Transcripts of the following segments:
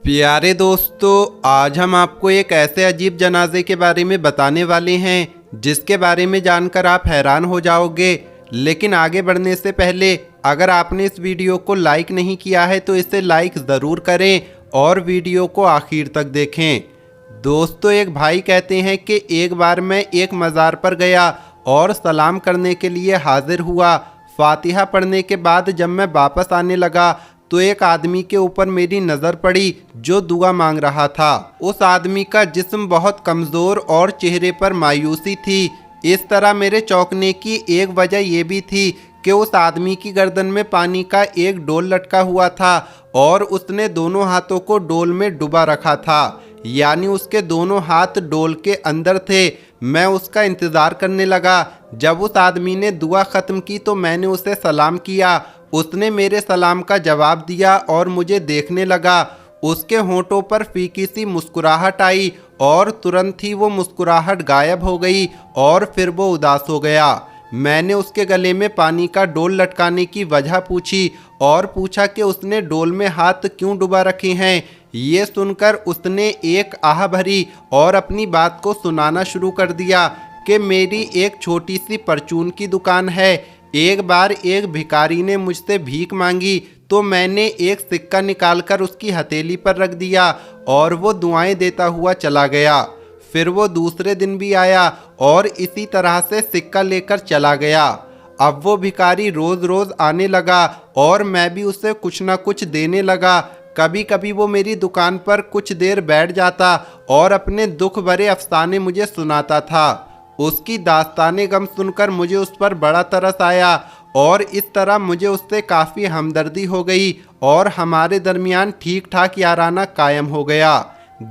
प्यारे दोस्तों, आज हम आपको एक ऐसे अजीब जनाजे के बारे में बताने वाले हैं जिसके बारे में जानकर आप हैरान हो जाओगे। लेकिन आगे बढ़ने से पहले अगर आपने इस वीडियो को लाइक नहीं किया है तो इसे लाइक ज़रूर करें और वीडियो को आखिर तक देखें। दोस्तों, एक भाई कहते हैं कि एक बार मैं एक मज़ार पर गया और सलाम करने के लिए हाजिर हुआ। फातिहा पढ़ने के बाद जब मैं वापस आने लगा तो एक आदमी के ऊपर मेरी नज़र पड़ी जो दुआ मांग रहा था। उस आदमी का जिस्म बहुत कमज़ोर और चेहरे पर मायूसी थी। इस तरह मेरे चौंकने की एक वजह यह भी थी कि उस आदमी की गर्दन में पानी का एक डोल लटका हुआ था और उसने दोनों हाथों को डोल में डुबा रखा था, यानी उसके दोनों हाथ डोल के अंदर थे। मैं उसका इंतज़ार करने लगा। जब उस आदमी ने दुआ ख़त्म की तो मैंने उसे सलाम किया। उसने मेरे सलाम का जवाब दिया और मुझे देखने लगा। उसके होंठों पर फीकी सी मुस्कुराहट आई और तुरंत ही वो मुस्कुराहट गायब हो गई और फिर वो उदास हो गया। मैंने उसके गले में पानी का डोल लटकाने की वजह पूछी और पूछा कि उसने डोल में हाथ क्यों डुबा रखे हैं। ये सुनकर उसने एक आह भरी और अपनी बात को सुनाना शुरू कर दिया कि मेरी एक छोटी सी परचून की दुकान है। एक बार एक भिखारी ने मुझसे भीख मांगी तो मैंने एक सिक्का निकालकर उसकी हथेली पर रख दिया और वो दुआएं देता हुआ चला गया। फिर वो दूसरे दिन भी आया और इसी तरह से सिक्का लेकर चला गया। अब वो भिखारी रोज़ रोज़ आने लगा और मैं भी उसे कुछ ना कुछ देने लगा। कभी कभी वो मेरी दुकान पर कुछ देर बैठ जाता और अपने दुख भरे अफसाने मुझे सुनाता था। उसकी दास्ताने गम सुनकर मुझे उस पर बड़ा तरस आया और इस तरह मुझे उससे काफ़ी हमदर्दी हो गई और हमारे दरमियान ठीक ठाक याराना कायम हो गया।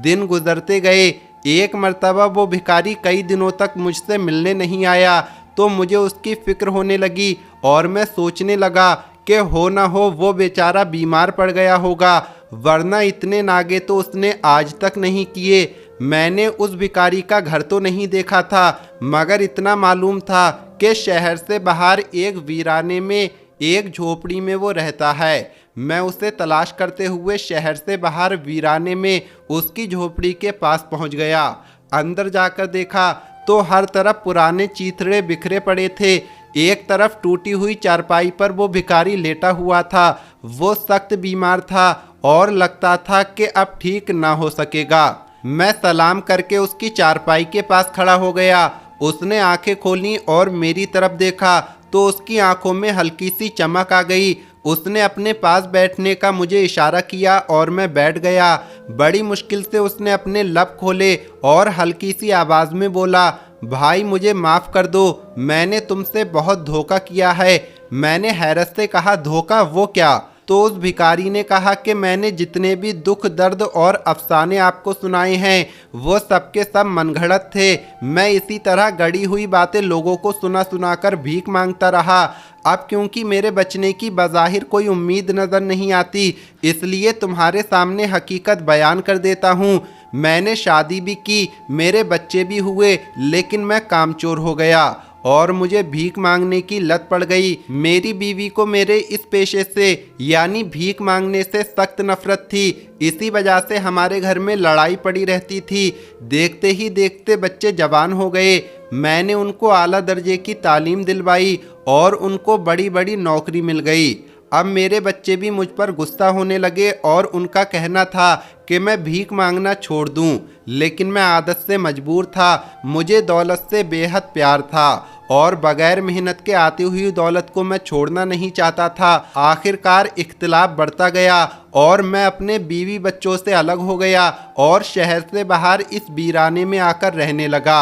दिन गुजरते गए। एक मर्तबा वो भिखारी कई दिनों तक मुझसे मिलने नहीं आया तो मुझे उसकी फ़िक्र होने लगी और मैं सोचने लगा कि हो ना हो वो बेचारा बीमार पड़ गया होगा, वरना इतने नागे तो उसने आज तक नहीं किए। मैंने उस भिखारी का घर तो नहीं देखा था, मगर इतना मालूम था कि शहर से बाहर एक वीराने में एक झोपड़ी में वो रहता है। मैं उसे तलाश करते हुए शहर से बाहर वीराने में उसकी झोपड़ी के पास पहुंच गया। अंदर जाकर देखा तो हर तरफ पुराने चीथड़े बिखरे पड़े थे। एक तरफ टूटी हुई चारपाई पर वो भिखारी लेटा हुआ था। वो सख्त बीमार था और लगता था कि अब ठीक ना हो सकेगा। मैं सलाम करके उसकी चारपाई के पास खड़ा हो गया। उसने आंखें खोली और मेरी तरफ देखा तो उसकी आंखों में हल्की सी चमक आ गई। उसने अपने पास बैठने का मुझे इशारा किया और मैं बैठ गया। बड़ी मुश्किल से उसने अपने लब खोले और हल्की सी आवाज़ में बोला, भाई मुझे माफ़ कर दो, मैंने तुमसे बहुत धोखा किया है। मैंने हैरत से कहा, धोखा वो क्या? तो उस भिखारी ने कहा कि मैंने जितने भी दुख दर्द और अफसाने आपको सुनाए हैं वो सब के सब मनगढ़ंत थे। मैं इसी तरह गढ़ी हुई बातें लोगों को सुना सुनाकर भीख मांगता रहा। अब क्योंकि मेरे बचने की बज़ाहिर कोई उम्मीद नज़र नहीं आती, इसलिए तुम्हारे सामने हकीकत बयान कर देता हूँ। मैंने शादी भी की, मेरे बच्चे भी हुए, लेकिन मैं कामचोर हो गया और मुझे भीख मांगने की लत पड़ गई। मेरी बीवी को मेरे इस पेशे से यानी भीख मांगने से सख्त नफरत थी। इसी वजह से हमारे घर में लड़ाई पड़ी रहती थी। देखते ही देखते बच्चे जवान हो गए। मैंने उनको आला दर्जे की तालीम दिलवाई और उनको बड़ी बड़ी नौकरी मिल गई। अब मेरे बच्चे भी मुझ पर गुस्सा होने लगे और उनका कहना था कि मैं भीख मांगना छोड़ दूं, लेकिन मैं आदत से मजबूर था। मुझे दौलत से बेहद प्यार था और बगैर मेहनत के आती हुई दौलत को मैं छोड़ना नहीं चाहता था। आखिरकार इख्तिलाफ बढ़ता गया और मैं अपने बीवी बच्चों से अलग हो गया और शहर से बाहर इस वीराने में आकर रहने लगा।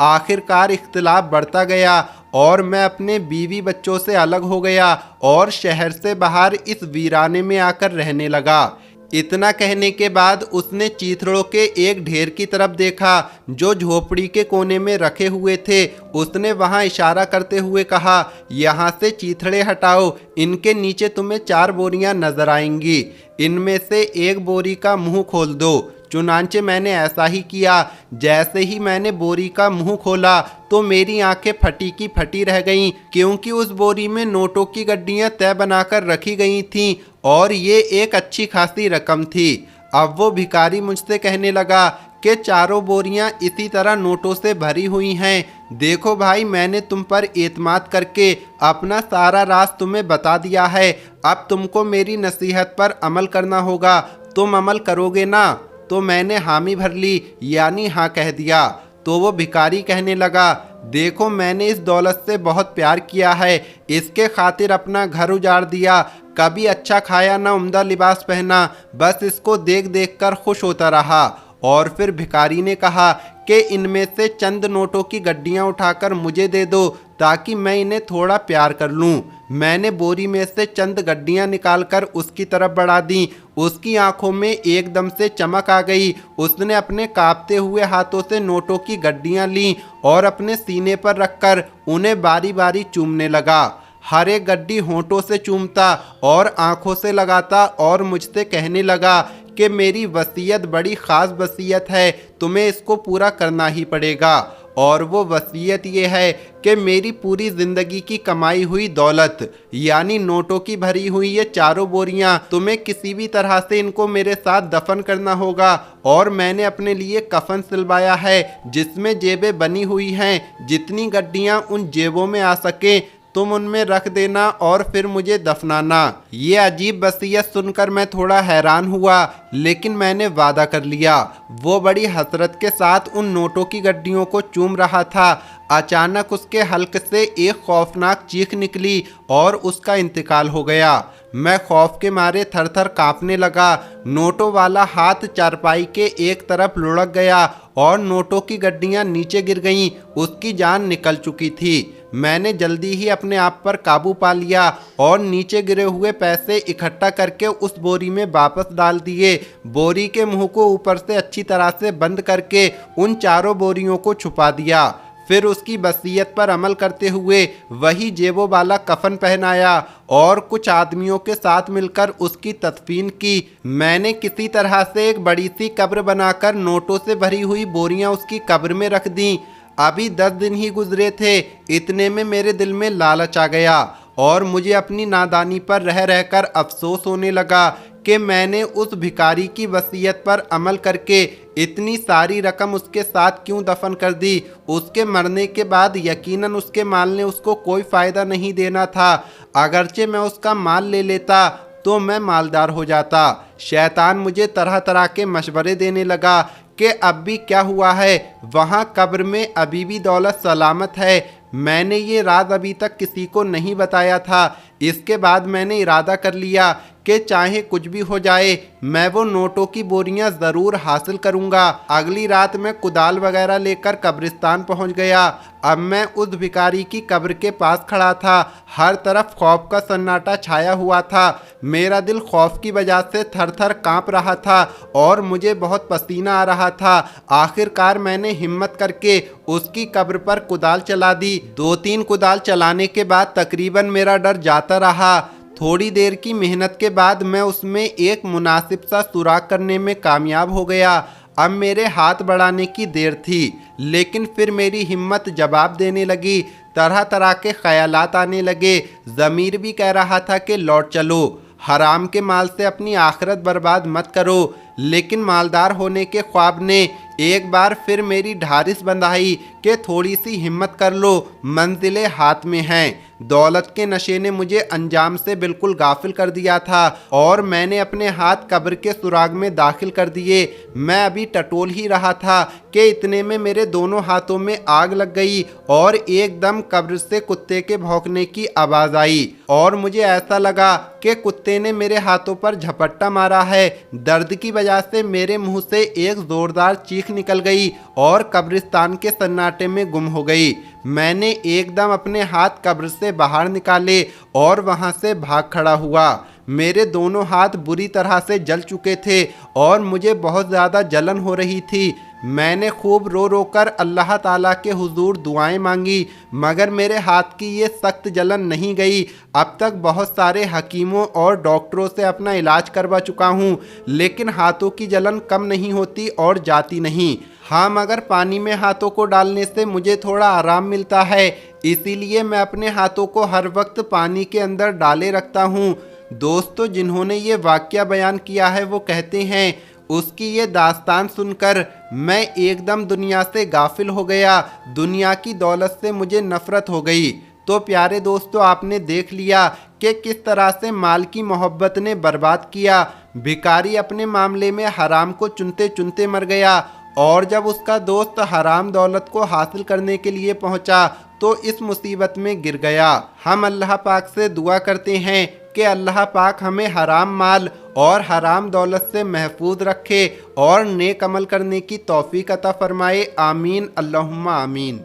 आखिरकार इख्तिलाफ बढ़ता गया और मैं अपने बीवी बच्चों से अलग हो गया और शहर से बाहर इस वीराने में आकर रहने लगा। इतना कहने के बाद उसने चीथड़ों के एक ढेर की तरफ देखा जो झोपड़ी के कोने में रखे हुए थे। उसने वहां इशारा करते हुए कहा, यहाँ से चीथड़े हटाओ, इनके नीचे तुम्हें 4 बोरियां नजर आएंगी, इनमें से एक बोरी का मुंह खोल दो। चुनांचे मैंने ऐसा ही किया। जैसे ही मैंने बोरी का मुंह खोला तो मेरी आंखें फटी की फटी रह गईं, क्योंकि उस बोरी में नोटों की गड्डियां तय बनाकर रखी गई थीं और ये एक अच्छी खासी रकम थी। अब वो भिखारी मुझसे कहने लगा कि चारों बोरियां इसी तरह नोटों से भरी हुई हैं। देखो भाई, मैंने तुम पर एतमाद करके अपना सारा राज तुम्हें बता दिया है। अब तुमको मेरी नसीहत पर अमल करना होगा। तुम अमल करोगे ना? तो मैंने हामी भर ली, यानी हाँ कह दिया। तो वो भिखारी कहने लगा, देखो मैंने इस दौलत से बहुत प्यार किया है, इसके खातिर अपना घर उजाड़ दिया, कभी अच्छा खाया ना उम्दा लिबास पहना, बस इसको देख देख कर खुश होता रहा। और फिर भिखारी ने कहा कि इनमें से चंद नोटों की गड्डियां उठाकर मुझे दे दो ताकि मैं इन्हें थोड़ा प्यार कर लूं। मैंने बोरी में से चंद गड्डियां निकालकर उसकी तरफ बढ़ा दी। उसकी आंखों में एकदम से चमक आ गई। उसने अपने कांपते हुए हाथों से नोटों की गड्डियां लीं और अपने सीने पर रखकर उन्हें बारी बारी चूमने लगा। हर एक गड्डी होंठों से चूमता और आंखों से लगाता और मुझसे कहने लगा कि मेरी वसीयत बड़ी ख़ास वसीयत है, तुम्हें इसको पूरा करना ही पड़ेगा। और वो वसीयत ये है कि मेरी पूरी ज़िंदगी की कमाई हुई दौलत यानी नोटों की भरी हुई ये चारों बोरियां, तुम्हें किसी भी तरह से इनको मेरे साथ दफन करना होगा। और मैंने अपने लिए कफन सिलवाया है जिसमें जेबें बनी हुई हैं। जितनी गड्डियां उन जेबों में आ सके तुम उनमें रख देना और फिर मुझे दफनाना। ये अजीब वसीयत सुनकर मैं थोड़ा हैरान हुआ, लेकिन मैंने वादा कर लिया। वो बड़ी हसरत के साथ उन नोटों की गड्डियों को चूम रहा था। अचानक उसके हल्क से एक खौफनाक चीख निकली और उसका इंतकाल हो गया। मैं खौफ के मारे थर थर कांपने लगा। नोटों वाला हाथ चारपाई के एक तरफ लुढ़क गया और नोटों की गड्डियां नीचे गिर गईं। उसकी जान निकल चुकी थी। मैंने जल्दी ही अपने आप पर काबू पा लिया और नीचे गिरे हुए पैसे इकट्ठा करके उस बोरी में वापस डाल दिए। बोरी के मुंह को ऊपर से अच्छी तरह से बंद करके उन चारों बोरियों को छुपा दिया। फिर उसकी वसीयत पर अमल करते हुए वही जेबों वाला कफन पहनाया और कुछ आदमियों के साथ मिलकर उसकी तदफीन की। मैंने किसी तरह से एक बड़ी सी कब्र बनाकर नोटों से भरी हुई बोरियां उसकी कब्र में रख दी। अभी 10 दिन ही गुजरे थे, इतने में मेरे दिल में लालच आ गया और मुझे अपनी नादानी पर रह रहकर अफसोस होने लगा कि मैंने उस भिखारी की वसीयत पर अमल करके इतनी सारी रकम उसके साथ क्यों दफन कर दी। उसके मरने के बाद यकीनन उसके माल ने उसको कोई फ़ायदा नहीं देना था। अगरचे मैं उसका माल ले लेता तो मैं मालदार हो जाता। शैतान मुझे तरह तरह के मशवरे देने लगा कि अब भी क्या हुआ है, वहाँ कब्र में अभी भी दौलत सलामत है। मैंने ये राज अभी तक किसी को नहीं बताया था। इसके बाद मैंने इरादा कर लिया कि चाहे कुछ भी हो जाए मैं वो नोटों की बोरियां ज़रूर हासिल करूंगा। अगली रात मैं कुदाल वगैरह लेकर कब्रिस्तान पहुंच गया। अब मैं उस भिखारी की कब्र के पास खड़ा था। हर तरफ खौफ का सन्नाटा छाया हुआ था। मेरा दिल खौफ की वजह से थर थर काँप रहा था और मुझे बहुत पसीना आ रहा था। आखिरकार मैंने हिम्मत करके उसकी कब्र पर कुदाल चला दी। 2-3 कुदाल चलाने के बाद तकरीबन मेरा डर जाता रहा। थोड़ी देर की मेहनत के बाद मैं उसमें एक मुनासिब सा सुराख करने में कामयाब हो गया। अब मेरे हाथ बढ़ाने की देर थी, लेकिन फिर मेरी हिम्मत जवाब देने लगी। तरह तरह के ख्यालात आने लगे। ज़मीर भी कह रहा था कि लौट चलो, हराम के माल से अपनी आखिरत बर्बाद मत करो। लेकिन मालदार होने के ख्वाब ने एक बार फिर मेरी ढारिस बंधाई कि थोड़ी सी हिम्मत कर लो, मंजिलें हाथ में हैं। दौलत के नशे ने मुझे अंजाम से बिल्कुल गाफिल कर दिया था और मैंने अपने हाथ कब्र के सुराग में दाखिल कर दिए। मैं अभी टटोल ही रहा था कि इतने में मेरे दोनों हाथों में आग लग गई और एकदम कब्र से कुत्ते के भौंकने की आवाज़ आई और मुझे ऐसा लगा कि कुत्ते ने मेरे हाथों पर झपट्टा मारा है। दर्द की वजह से मेरे मुंह से एक ज़ोरदार चीख निकल गई और कब्रिस्तान के सन्नाटे में गुम हो गई। मैंने एकदम अपने हाथ कब्र से बाहर निकाले और वहां से भाग खड़ा हुआ। मेरे दोनों हाथ बुरी तरह से जल चुके थे और मुझे बहुत ज़्यादा जलन हो रही थी। मैंने खूब रो रो कर अल्लाह ताला के हुजूर दुआएं मांगी, मगर मेरे हाथ की ये सख्त जलन नहीं गई। अब तक बहुत सारे हकीमों और डॉक्टरों से अपना इलाज करवा चुका हूँ, लेकिन हाथों की जलन कम नहीं होती और जाती नहीं। हाँ, मगर पानी में हाथों को डालने से मुझे थोड़ा आराम मिलता है, इसीलिए मैं अपने हाथों को हर वक्त पानी के अंदर डाले रखता हूँ। दोस्तों, जिन्होंने ये वाक़या बयान किया है वो कहते हैं उसकी ये दास्तान सुनकर मैं एकदम दुनिया से गाफिल हो गया। दुनिया की दौलत से मुझे नफरत हो गई। तो प्यारे दोस्तों, आपने देख लिया कि किस तरह से माल की मोहब्बत ने बर्बाद किया। भिखारी अपने मामले में हराम को चुनते चुनते मर गया, और जब उसका दोस्त हराम दौलत को हासिल करने के लिए पहुंचा तो इस मुसीबत में गिर गया। हम अल्लाह पाक से दुआ करते हैं कि अल्लाह पाक हमें हराम माल और हराम दौलत से महफूज रखे और नेक अमल करने की तौफीक अता फरमाए। आमीन अल्लाहुम्मा आमीन।